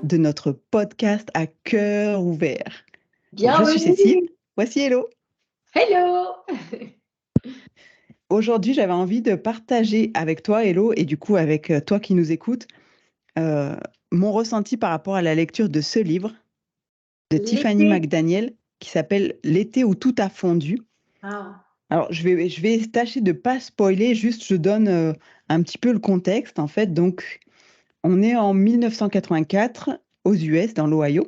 de notre podcast à cœur ouvert. Donc, je suis Bienvenue. Cécile, voici Hello. Hello. Aujourd'hui, j'avais envie de partager avec toi, Hello, et du coup avec toi qui nous écoutes, euh, mon ressenti par rapport à la lecture de ce livre de Tiffany L'été. McDaniel qui s'appelle L'été où tout a fondu. Ah, Alors, je vais tâcher de ne pas spoiler, juste je donne un petit peu le contexte. En fait, donc, on est en 1984 aux US, dans l'Ohio.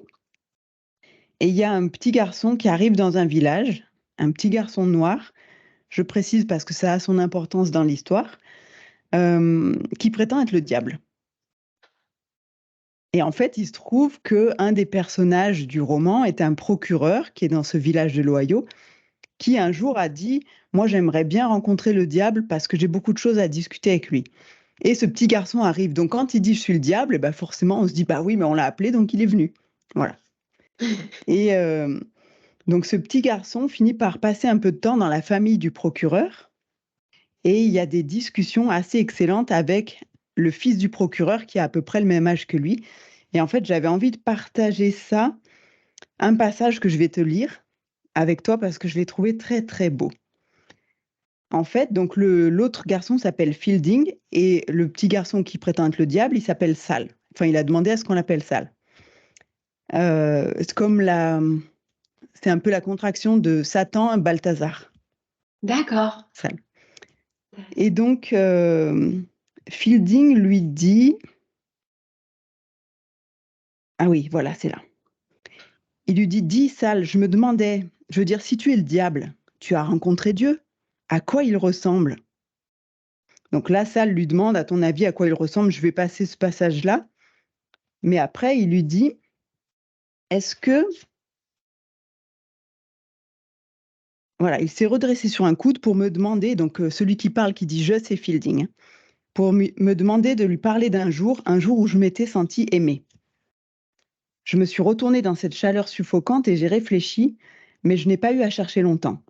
Et il y a un petit garçon qui arrive dans un village, un petit garçon noir, je précise parce que ça a son importance dans l'histoire, qui prétend être le diable. Et en fait, il se trouve qu'un des personnages du roman est un procureur qui est dans ce village de l'Ohio, qui un jour a dit, moi j'aimerais bien rencontrer le diable parce que j'ai beaucoup de choses à discuter avec lui. Et ce petit garçon arrive. Donc quand il dit je suis le diable, eh ben forcément on se dit, bah oui, mais on l'a appelé, donc il est venu. Voilà. Et donc ce petit garçon finit par passer un peu de temps dans la famille du procureur et il y a des discussions assez excellentes avec le fils du procureur qui a à peu près le même âge que lui. Et en fait, j'avais envie de partager ça, un passage que je vais te lire avec toi parce que je l'ai trouvé très très beau. En fait, donc l'autre garçon s'appelle Fielding et le petit garçon qui prétend être le diable, il s'appelle Sal. Enfin, il a demandé à ce qu'on l'appelle Sal. C'est comme c'est un peu la contraction de Satan Balthazar. d'accord. Sal. Et donc, Fielding lui dit, ah oui, voilà, c'est là. Il lui dit, dis Sal, je me demandais, je veux dire, si tu es le diable, tu as rencontré Dieu, à quoi il ressemble? Donc là, Sal lui demande, à ton avis, à quoi il ressemble? Je vais passer ce passage-là. Mais après, il lui dit, est-ce que... Voilà, il s'est redressé sur un coude pour me demander, donc celui qui parle, qui dit je, c'est Fielding, hein, pour me demander de lui parler d'un jour, un jour où je m'étais sentie aimée. Je me suis retournée dans cette chaleur suffocante et j'ai réfléchi, mais je n'ai pas eu à chercher longtemps.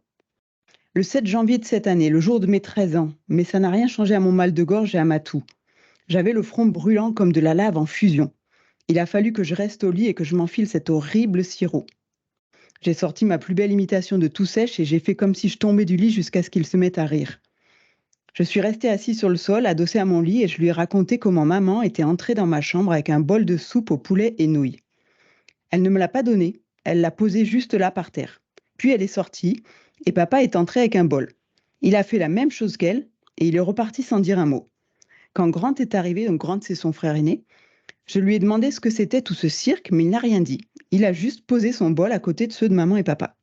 Le 7 janvier de cette année, le jour de mes 13 ans, mais ça n'a rien changé à mon mal de gorge et à ma toux. J'avais le front brûlant comme de la lave en fusion. Il a fallu que je reste au lit et que je m'enfile cet horrible sirop. J'ai sorti ma plus belle imitation de toux sèche et j'ai fait comme si je tombais du lit jusqu'à ce qu'il se mette à rire. Je suis restée assise sur le sol, adossée à mon lit, et je lui ai raconté comment maman était entrée dans ma chambre avec un bol de soupe au poulet et nouilles. Elle ne me l'a pas donné, elle l'a posé juste là par terre. Puis elle est sortie, et papa est entré avec un bol. Il a fait la même chose qu'elle, et il est reparti sans dire un mot. Quand Grant est arrivé, donc Grant c'est son frère aîné, je lui ai demandé ce que c'était tout ce cirque, mais il n'a rien dit. Il a juste posé son bol à côté de ceux de maman et papa.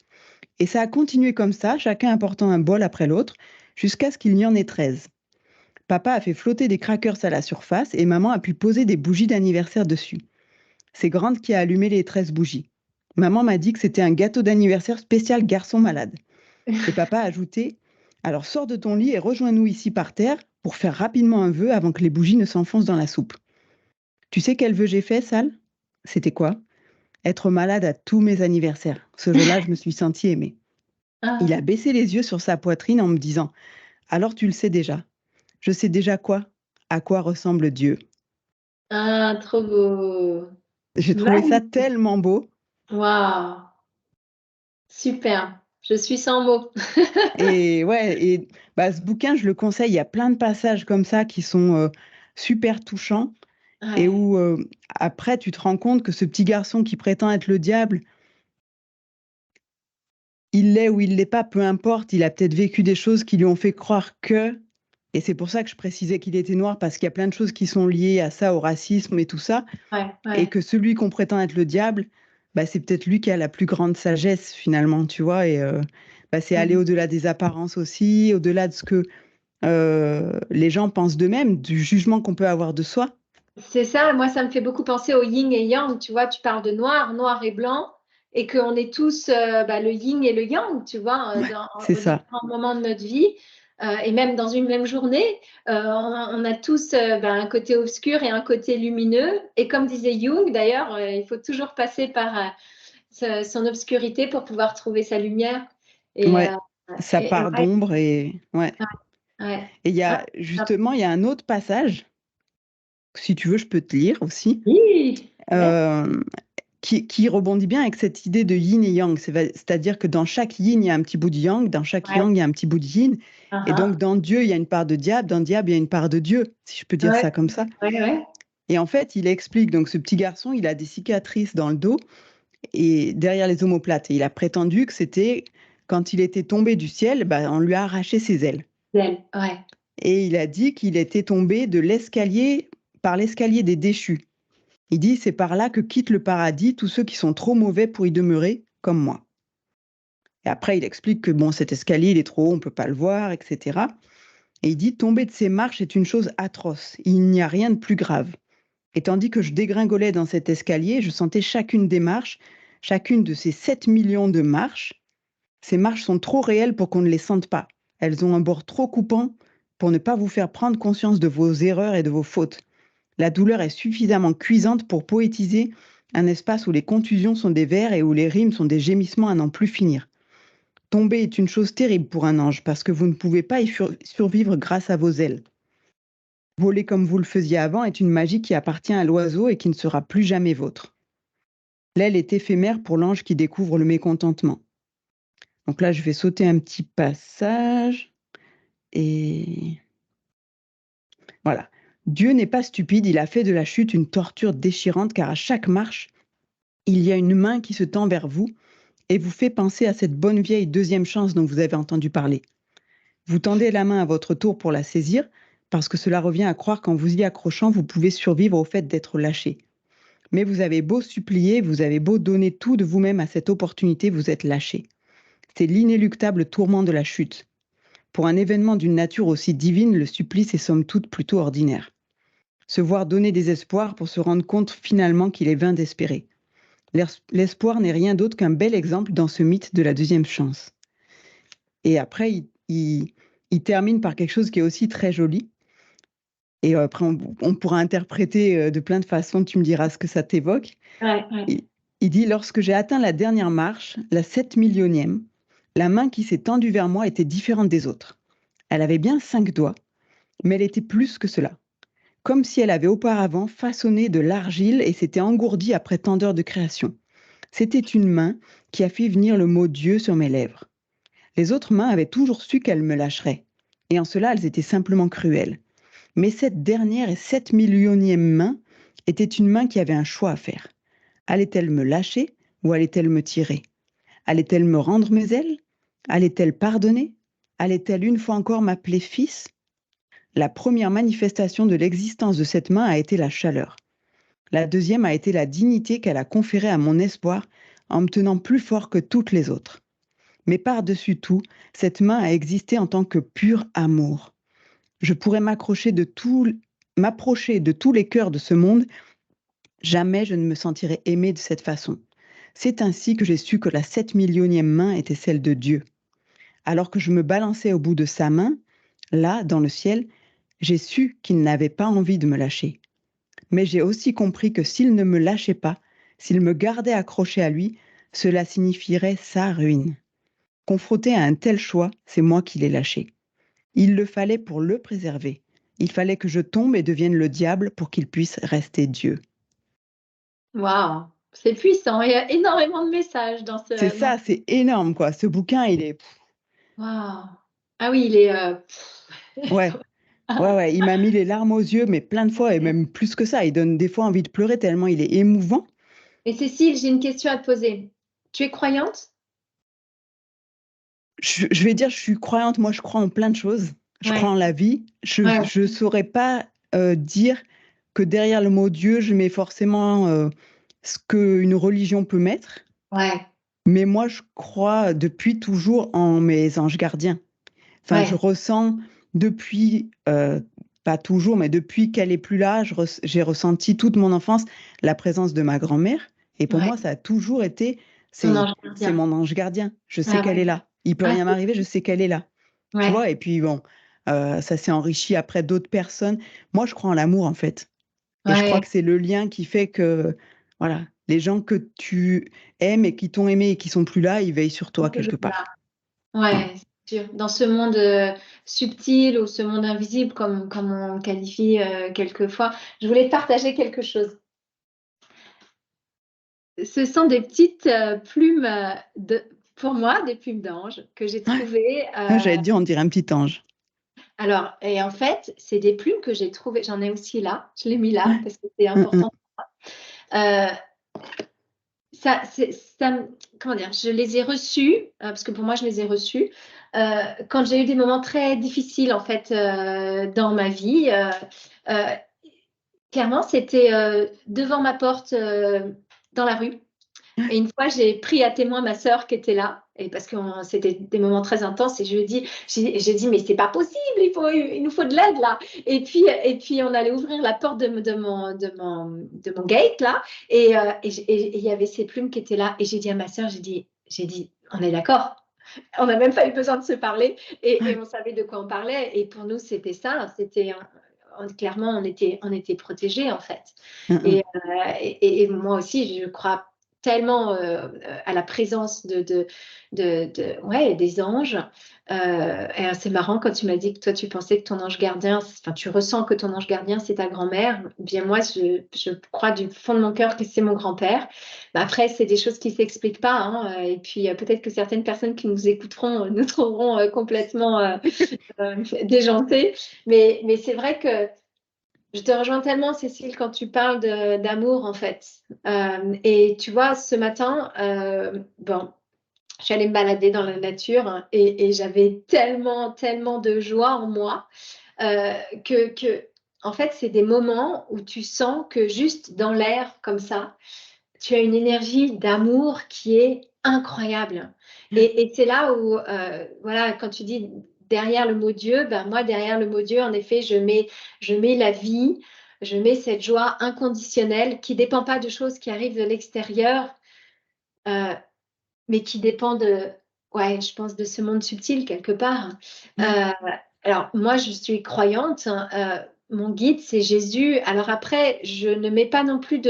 Et ça a continué comme ça, chacun apportant un bol après l'autre, jusqu'à ce qu'il n'y en ait 13. Papa a fait flotter des crackers à la surface et maman a pu poser des bougies d'anniversaire dessus. C'est Grant qui a allumé les 13 bougies. Maman m'a dit que c'était un gâteau d'anniversaire spécial garçon malade. Et papa a ajouté, alors sors de ton lit et rejoins-nous ici par terre pour faire rapidement un vœu avant que les bougies ne s'enfoncent dans la soupe. Tu sais quel vœu j'ai fait, Sal? C'était quoi? Être malade à tous mes anniversaires. Ce jour-là, je me suis sentie aimée. Il a Ah, baissé les yeux sur sa poitrine en me disant, alors tu le sais déjà. Je sais déjà quoi? À quoi ressemble Dieu? ah, trop beau. J'ai trouvé ça Magnifique. tellement beau. Waouh, super. Je suis sans mots. Et ouais, et bah, ce bouquin, je le conseille. Il y a plein de passages comme ça qui sont super touchants et Ouais, où après, tu te rends compte que ce petit garçon qui prétend être le diable, il l'est ou il l'est pas, peu importe. Il a peut-être vécu des choses qui lui ont fait croire que. Et c'est pour ça que je précisais qu'il était noir, parce qu'il y a plein de choses qui sont liées à ça, au racisme et tout ça. ouais, Et ouais. que celui qu'on prétend être le diable, bah, c'est peut-être lui qui a la plus grande sagesse finalement, tu vois. Et bah, c'est aller Mhm. au-delà des apparences aussi, au-delà de ce que les gens pensent d'eux-mêmes, du jugement qu'on peut avoir de soi. C'est ça, moi ça me fait beaucoup penser au yin et yang, tu vois, tu parles de noir, noir et blanc, et qu'on est tous bah, le yin et le yang, tu vois, Ouais, c'est aux ça. différents moments de notre vie, et même dans une même journée, on a tous bah, un côté obscur et un côté lumineux, et comme disait Jung d'ailleurs, il faut toujours passer par son obscurité pour pouvoir trouver sa lumière. Et, Ouais, sa part ouais, d'ombre et ouais. ouais. Et il y Ah, a justement, il y a un autre passage, si tu veux, je peux te lire aussi. oui. Ouais. euh, qui rebondit bien avec cette idée de yin et yang. C'est-à-dire que dans chaque yin, il y a un petit bout de yang, dans chaque Ouais. yang, il y a un petit bout de yin. Et donc, Uh-huh. dans Dieu, il y a une part de diable, dans diable, il y a une part de Dieu, si je peux dire Ouais. ça comme ça. Ouais, ouais. Et en fait, il explique, donc ce petit garçon, il a des cicatrices dans le dos et derrière les omoplates. Et il a prétendu que c'était quand il était tombé du ciel, bah, on lui a arraché ses ailes. Belle. Ouais. Et il a dit qu'il était tombé de l'escalier, par l'escalier des déchus. Il dit, c'est par là que quittent le paradis tous ceux qui sont trop mauvais pour y demeurer, comme moi. Et après, il explique que bon, cet escalier, il est trop haut, on ne peut pas le voir, etc. Et il dit, tomber de ces marches est une chose atroce. Il n'y a rien de plus grave. Et tandis que je dégringolais dans cet escalier, je sentais chacune des marches, chacune de ces 7 millions de marches. Ces marches sont trop réelles pour qu'on ne les sente pas. Elles ont un bord trop coupant pour ne pas vous faire prendre conscience de vos erreurs et de vos fautes. La douleur est suffisamment cuisante pour poétiser un espace où les contusions sont des vers et où les rimes sont des gémissements à n'en plus finir. Tomber est une chose terrible pour un ange parce que vous ne pouvez pas y survivre grâce à vos ailes. Voler comme vous le faisiez avant est une magie qui appartient à l'oiseau et qui ne sera plus jamais vôtre. L'aile est éphémère pour l'ange qui découvre le mécontentement. Donc là, je vais sauter un petit passage et voilà. Dieu n'est pas stupide, il a fait de la chute une torture déchirante car à chaque marche, il y a une main qui se tend vers vous et vous fait penser à cette bonne vieille deuxième chance dont vous avez entendu parler. Vous tendez la main à votre tour pour la saisir parce que cela revient à croire qu'en vous y accrochant, vous pouvez survivre au fait d'être lâché. Mais vous avez beau supplier, vous avez beau donner tout de vous-même à cette opportunité, vous êtes lâché. C'est l'inéluctable tourment de la chute. Pour un événement d'une nature aussi divine, le supplice est somme toute plutôt ordinaire. Se voir donner des espoirs pour se rendre compte finalement qu'il est vain d'espérer. L'espoir n'est rien d'autre qu'un bel exemple dans ce mythe de la deuxième chance. Et après, il termine par quelque chose qui est aussi très joli. Et après, on pourra interpréter de plein de façons, tu me diras ce que ça t'évoque. Ouais, ouais. Il dit, lorsque j'ai atteint la dernière marche, la 7 millionième, la main qui s'est tendue vers moi était différente des autres. Elle avait bien 5 doigts, mais elle était plus que cela. Comme si elle avait auparavant façonné de l'argile et s'était engourdie après tant d'heures de création. C'était une main qui a fait venir le mot Dieu sur mes lèvres. Les autres mains avaient toujours su qu'elles me lâcheraient, et en cela elles étaient simplement cruelles. Mais cette dernière et 7 millionième main était une main qui avait un choix à faire. Allait-elle me lâcher ou allait-elle me tirer? Allait-elle me rendre mes ailes? Allait-elle pardonner? Allait-elle une fois encore m'appeler fils? La première manifestation de l'existence de cette main a été la chaleur. La deuxième a été la dignité qu'elle a conférée à mon espoir en me tenant plus fort que toutes les autres. Mais par-dessus tout, cette main a existé en tant que pur amour. Je pourrais m'approcher de tous les cœurs de ce monde, jamais je ne me sentirais aimée de cette façon. C'est ainsi que j'ai su que la 7 millionième main était celle de Dieu. Alors que je me balançais au bout de sa main, là, dans le ciel, j'ai su qu'il n'avait pas envie de me lâcher. Mais j'ai aussi compris que s'il ne me lâchait pas, s'il me gardait accroché à lui, cela signifierait sa ruine. Confronté à un tel choix, c'est moi qui l'ai lâché. Il le fallait pour le préserver. Il fallait que je tombe et devienne le diable pour qu'il puisse rester Dieu. Waouh, c'est puissant. Il y a énormément de messages dans C'est ce. ça, c'est énorme, quoi. Ce bouquin, il est... Waouh. Ah oui, il est. Ouais, ouais, il m'a mis les larmes aux yeux, mais plein de fois, et même plus que ça. Il donne des fois envie de pleurer tellement il est émouvant. Et Cécile, j'ai une question à te poser. Tu es croyante? Je vais dire, je suis croyante, moi je crois en plein de choses. Je crois Ouais, en la vie. ouais, Je saurais pas dire que derrière le mot Dieu, je mets forcément ce qu'une religion peut mettre. ouais, Mais moi, je crois depuis toujours en mes anges gardiens. Enfin, je ouais. ressens depuis, pas toujours, mais depuis qu'elle est plus là, j'ai ressenti toute mon enfance la présence de ma grand-mère. Et pour Ouais. moi, ça a toujours été, Ton c'est, ange c'est gardien. mon ange gardien. Je sais Ah qu'elle est ouais. là. Il peut Ah, rien m'arriver, je sais qu'elle est là. Tu ouais. vois, et puis bon, ça s'est enrichi après d'autres personnes. Moi, je crois en l'amour, en fait. Et je crois Ouais. que c'est le lien qui fait que, voilà, les gens que tu aimes et qui t'ont aimé et qui sont plus là, ils veillent sur toi Toujours quelque là. part. Voilà. Ouais, c'est sûr. Dans ce monde subtil ou ce monde invisible, comme on le qualifie quelquefois, je voulais te partager quelque chose. ce sont des petites plumes pour moi, des plumes d'ange que j'ai Ouais. trouvées. Ah, j'allais te dire, on dirait un petit ange. Alors, et en fait, c'est des plumes que j'ai trouvées. J'en ai aussi là. Je l'ai mis là Ouais. parce que c'est Hum, hum. important. Euh, comment dire, je les ai reçues, parce que pour moi, je les ai reçues, quand j'ai eu des moments très difficiles, en fait, dans ma vie. Euh, Clairement, c'était devant ma porte, dans la rue. Et une fois, j'ai pris à témoin ma sœur qui était là, et parce que c'était des moments très intenses, et j'ai dit, mais c'est pas possible, il nous faut de l'aide là. Et puis, on allait ouvrir la porte de mon gate là, et il y avait ces plumes qui étaient là, et j'ai dit à ma sœur, j'ai dit, on est d'accord. On n'a même pas eu besoin de se parler, et Ouais. on savait de quoi on parlait. Et pour nous, c'était ça. Clairement, on était protégés en fait. Hum, Et, hum. et moi aussi, je crois tellement à la présence ouais, des anges. Et c'est marrant quand tu m'as dit que toi, tu pensais que ton ange gardien, enfin, tu ressens que ton ange gardien, c'est ta grand-mère. Bien, moi, je crois du fond de mon cœur que c'est mon grand-père. Mais après, c'est des choses qui ne s'expliquent pas, hein. Et puis, peut-être que certaines personnes qui nous écouteront nous trouveront complètement déjantées. Mais c'est vrai que je te rejoins tellement, Cécile, quand tu parles d'amour, en fait. Et tu vois, ce matin, bon, je suis allée me balader dans la nature, hein, et j'avais tellement, tellement de joie en moi, euh, en fait, c'est des moments où tu sens que juste dans l'air, comme ça, tu as une énergie d'amour qui est incroyable. Et c'est là où, voilà, quand tu dis derrière le mot Dieu, ben moi, derrière le mot Dieu, en effet, je mets la vie, je mets cette joie inconditionnelle qui ne dépend pas de choses qui arrivent de l'extérieur, euh, mais qui dépend ouais, je pense, de ce monde subtil quelque part. Ouais. Euh, alors, moi, je suis croyante, hein. Mon guide, c'est Jésus. Alors après, je ne mets pas non plus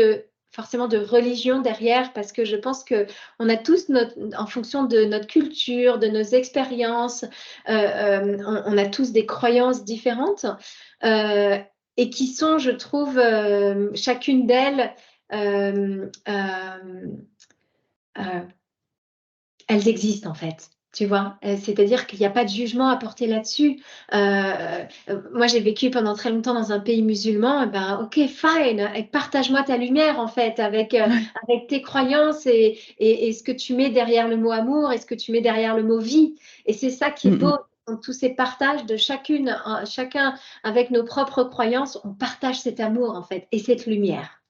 forcément de religion derrière, parce que je pense que on a tous en fonction de notre culture, de nos expériences, on a tous des croyances différentes, euh, et qui sont, je trouve, chacune d'elles, euh, elles existent en fait. Tu vois. C'est-à-dire qu'il n'y a pas de jugement à porter là-dessus. Moi, j'ai vécu pendant très longtemps dans un pays musulman. Eh ben, ok, fine. Et partage-moi ta lumière, en fait, Ouais. avec tes croyances, et ce que tu mets derrière le mot amour, et ce que tu mets derrière le mot vie. Et c'est ça qui est Hum, beau. hum. Dans tous ces partages de chacun avec nos propres croyances, on partage cet amour, en fait, et cette lumière.